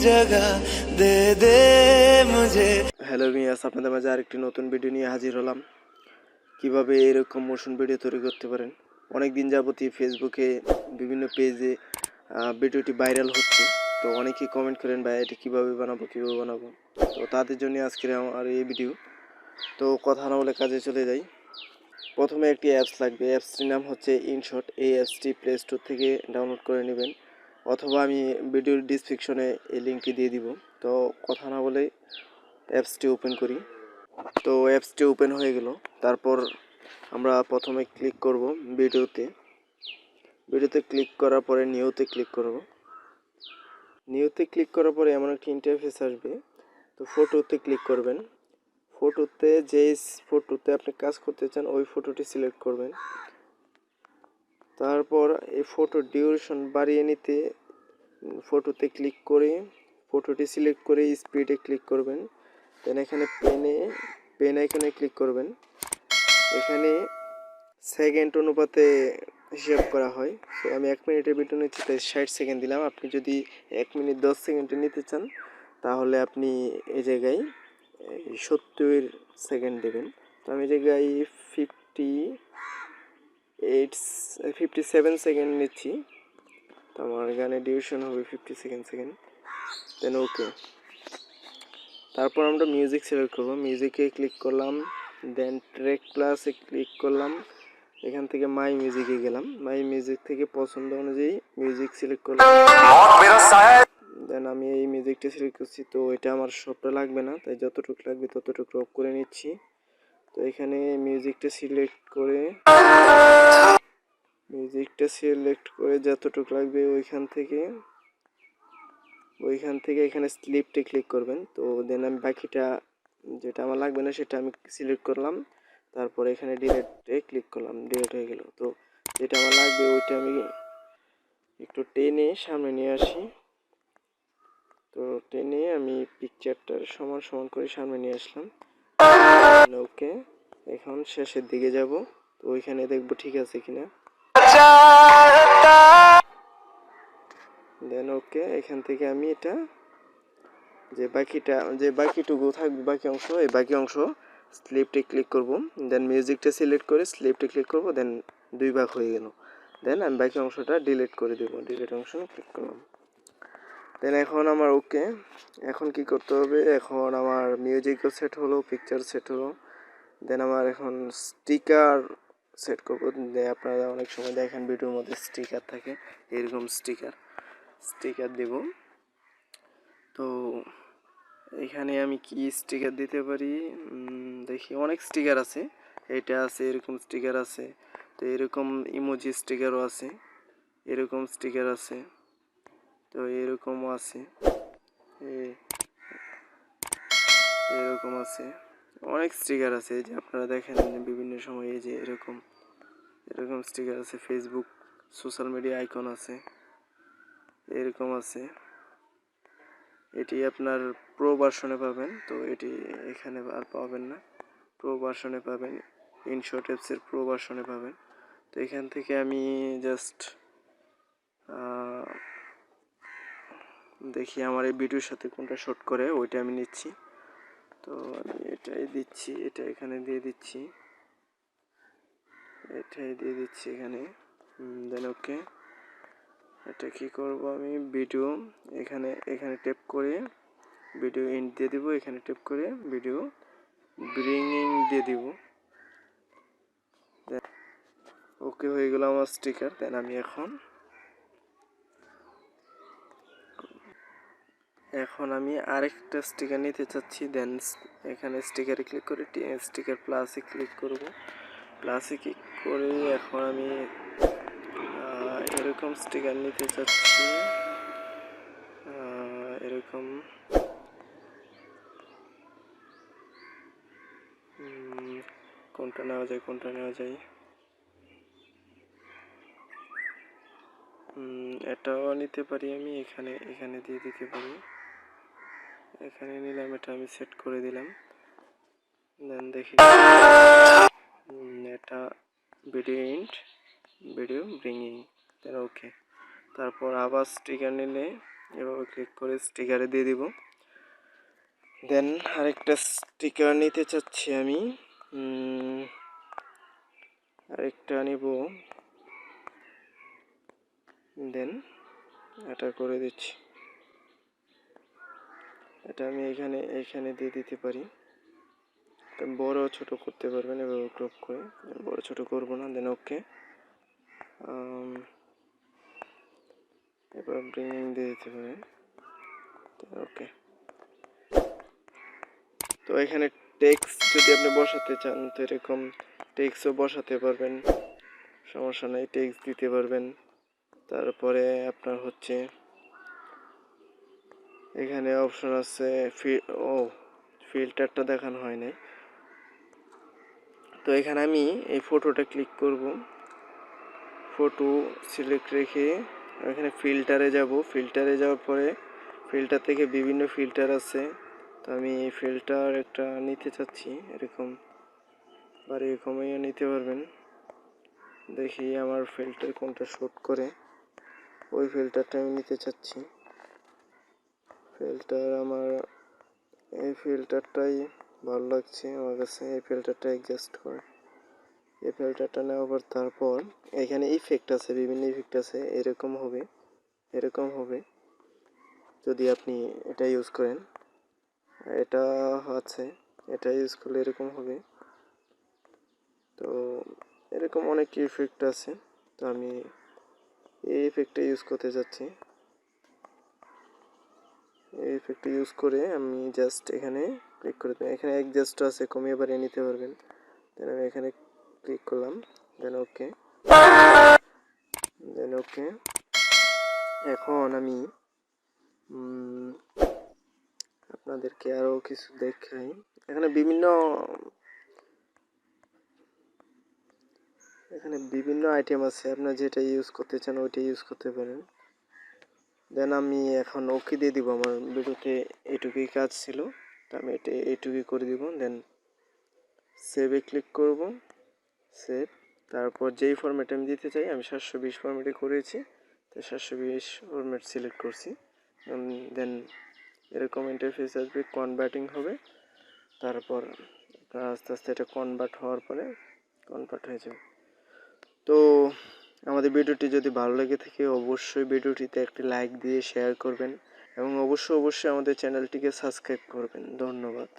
जगह दे दे मुझे। Hello viewers, আপনাদের মাঝে আরেকটি নতুন ভিডিও নিয়ে হাজির হলাম। কিভাবে এরকম মোশন ভিডিও তৈরি করতে পারেন। অনেক দিন যাবতই ফেসবুকে বিভিন্ন পেজে ভিডিওটি ভাইরাল হচ্ছে। তো অনেকেই কমেন্ট করেন, ভাই এটি কীভাবে বানাবো। তো তাদের জন্য আজকের আমার এই ভিডিও। তো কথা না বলে কাজে চলে যাই। প্রথমে একটি অ্যাপস লাগবে। অ্যাপসটির নাম হচ্ছে ইনশট। এই অ্যাপসটি প্লে স্টোর থেকে ডাউনলোড করে নেবেন, অথবা আমি ভিডিওর ডিসক্রিপশনে এই লিঙ্কটি দিয়ে দিব। তো কথা না বলে অ্যাপসটি ওপেন করি। তো অ্যাপসটি ওপেন হয়ে গেল। তারপর আমরা প্রথমে ক্লিক করব ভিডিওতে ক্লিক করার পরে নিউতে ক্লিক করব। নিউতে ক্লিক করার পরে এমন একটি ইন্টারফেস আসবে। তো ফটোতে ক্লিক করবেন। ফটোতে আপনি কাজ করতে চান ওই ফটোটি সিলেক্ট করবেন। তারপর এই ফটোর ডিউরেশন বাড়িয়ে নিতে ফটোতে ক্লিক করে ফটোটি সিলেক্ট করে স্পিডে ক্লিক করবেন। দেন এখানে পেন আইকনে ক্লিক করবেন। এখানে সেকেন্ড অনুপাতে হিসাব করা হয়। তো আমি 1 মিনিটের ভিডিও নিচ্ছি, তাই 60 সেকেন্ড দিলাম। আপনি যদি 1 মিনিট 10 সেকেন্ডে নিতে চান তাহলে আপনি এই জায়গায় 70 সেকেন্ড দেবেন। তো আমি এই জায়গায় 57 সেকেন্ড নিচ্ছি। তো আমার গানের ডিউরেশন হবে 57 সেকেন্ড। দেন ওকে। তারপর আমরা মিউজিক সিলেক্ট করব। মিউজিকে ক্লিক করলাম, দেন ট্র্যাক প্লাসে ক্লিক করলাম। এখান থেকে মাই মিউজিকে গেলাম। মাই মিউজিক থেকে পছন্দ অনুযায়ী মিউজিক সিলেক্ট করলাম। দেন আমি এই মিউজিকটা সিলেক্ট করছি। তো এটা আমার সবটা লাগবে না, তাই যতটুকু লাগবে ততটুকু অফ করে নিচ্ছি। তো এখানে মিউজিকটা সিলেক্ট করে যতটুকু লাগবে ওইখান থেকে এখানে স্লিপটে ক্লিক করবেন। তো দেন আমি বাকিটা যেটা আমার লাগবে না সেটা আমি সিলেক্ট করলাম। তারপরে এখানে ডিলেটে ক্লিক করলাম, ডিলেট হয়ে গেল। তো যেটা আমার লাগবে ওইটা আমি একটু টেনে সামনে নিয়ে আসি। তো টেনে আমি পিকচারটার সমান সমান করে সামনে নিয়ে আসলাম। ওকে, এখন শেষের দিকে যাব। তো ওইখানে দেখবো ঠিক আছে কিনা। দেন ওকে, এখান থেকে আমি এটা যে বাকিটুকু থাকবে বাকি অংশ স্লিপটে ক্লিক করব। দেন মিউজিকটা সিলেক্ট করে স্লিপটে ক্লিক করব। দেন 2 ভাগ হয়ে গেল। দেন আমি বাকি অংশটা ডিলিট করে দেব। ডিলিট অংশ ক্লিক করলাম। দেন এখন আমার ওকে। এখন কি করতে হবে, এখন আমার মিউজিকও সেট হলো, পিকচার সেট হলো। দেন আমার এখন স্টিকার সেট করবো। আপনারা অনেক সময় দেখেন ভিডিওর মধ্যে স্টিকার থাকে, এরকম স্টিকার দেব। তো এখানে আমি কি স্টিকার দিতে পারি দেখি। অনেক স্টিকার আছে, এটা আছে, এরকম স্টিকার আছে। তো এরকম ইমোজি স্টিকারও আছে, এরকম স্টিকার আছে। তো এরকমও আছে, এরকম আছে। অনেক স্টিকার আছে যে আপনারা দেখেন বিভিন্ন সময়। এই যে এরকম স্টিকার আছে। ফেসবুক সোশ্যাল মিডিয়া আইকন আছে, এরকম আছে। এটি আপনার প্রো ভার্সনে পাবেন। তো এটি এখানে আর পাবেন না, প্রো ভার্সনে পাবেন, ইনশট অ্যাপসের প্রো ভার্সনে পাবেন। তো এখান থেকে আমি জাস্ট দেখি আমার এই ভিডিওর সাথে কোনটা শুট করে ওইটা আমি নিচ্ছি। তো আমি এটাই দিচ্ছি, এটা এখানে দিয়ে দিচ্ছি, এখানে। দেন ওকে। এটা কি করব, আমি ভিডিও এখানে ট্যাপ করে ভিডিও ইন্ট দিয়ে দিব। এখানে ট্যাপ করে ভিডিও ব্রিংইং দিয়ে দিব। ওকে, হয়ে গেল আমার স্টিকার। দেন আমি এখন আমি আরেকটা স্টিকার নিতে চাচ্ছি। দেন এখানে স্টিকারে ক্লিক করে স্টিকার প্লাসে ক্লিক করব। এখন আমি এরকম স্টিকার নিতে চাচ্ছি। এরকম কোনটা নেওয়া যায় এটাও নিতে পারি আমি। এখানে দিয়ে দিতে পারি। এখানে নিলাম, এটা আমি সেট করে দিলাম। দেন দেখি এটা ভিডিও ব্রিংইং। দেন ওকে। তারপর আবার স্টিকার নিলে এভাবে ক্লিক করে স্টিকারে দিয়ে দিব। দেন আরেকটা স্টিকার নিতে চাচ্ছি আমি, আরেকটা নিব। দেন এটা করে দিচ্ছি, এটা আমি এখানে দিয়ে দিতে পারি। বড় ছোট করতে পারবেন এভাবে ক্রপ করে, বড় ছোট করব না। দেন ওকে, এবার ব্রিং দিয়ে দিতে পারেন। ওকে, তো এখানে টেক্সট যদি আপনি বসাতে চান তো এরকম টেক্সটও বসাতে পারবেন, সমস্যা নেই, টেক্সট দিতে পারবেন। তারপরে আপনার হচ্ছে এখানে অপশন আছে ফিল্টারটা দেখানো হয় নাই। তো এখানে আমি এই ফটোটা ক্লিক করব, ফটো সিলেক্ট রেখে এখানে ফিল্টারে যাব। ফিল্টারে যাওয়ার পরে ফিল্টার থেকে বিভিন্ন ফিল্টার আছে, তো আমি ফিল্টার একটা নিতে চাচ্ছি এরকম, আর এরকমই নিতে পারবেন। দেখি আমার ফিল্টার কোনটা শ্যুট করে, ওই ফিল্টারটা আমি নিতে চাচ্ছি। ফিল্টার আমার এই ফিল্টারটাই ভালো লাগছে আমার কাছে, এই ফিল্টারটা অ্যাডজাস্ট করে। এই ফিল্টারটা নেওয়ার পর তারপর এখানে ইফেক্ট আছে, বিভিন্ন ইফেক্ট আছে, এরকম হবে যদি আপনি এটা ইউজ করেন। এটা আছে, এটা ইউজ করলে এরকম হবে। তো এরকম অনেক ইফেক্ট আছে, তো আমি এই ইফেক্টটা ইউজ করতে যাচ্ছি। এই ইফেক্টটা ইউজ করে আমি জাস্ট এখানে ক্লিক করে দেব। এখানে অ্যাডজাস্ট আছে, কমিয়ে বাড়িয়ে নিতে পারবেন। দেন আমি এখানে ক্লিক করলাম, দেন ওকে, এখন আমি আপনাদেরকে আরও কিছু দেখাই। এখানে বিভিন্ন আইটেম আছে, আপনার যেটা ইউজ করতে চান ওইটা ইউজ করতে পারেন। দেন আমি এখন ওকে দিয়ে দিব। আমার ভিডিওতে এইটুকুই কাজ ছিল, তো আমি এইটুকুই করে দিব। দেন সেভে ক্লিক করব, সেভ। তারপর যেই ফরম্যাট আমি দিতে চাই আমি 720 ফরম্যাটে করেছি, তো 720 ফরম্যাট সিলেক্ট করছি। দেন এরকম ইন্টারফেস আসবে, কনভার্টিং হবে। তারপর আস্তে আস্তে এটা কনভার্ট হওয়ার পরে কনভার্ট হয়ে যাবে। তো আমাদের ভিডিওটি যদি ভালো লেগে থাকে অবশ্যই ভিডিওটিতে একটি লাইক দিয়ে শেয়ার করবেন এবং অবশ্যই আমাদের চ্যানেলটিকে সাবস্ক্রাইব করবেন। ধন্যবাদ।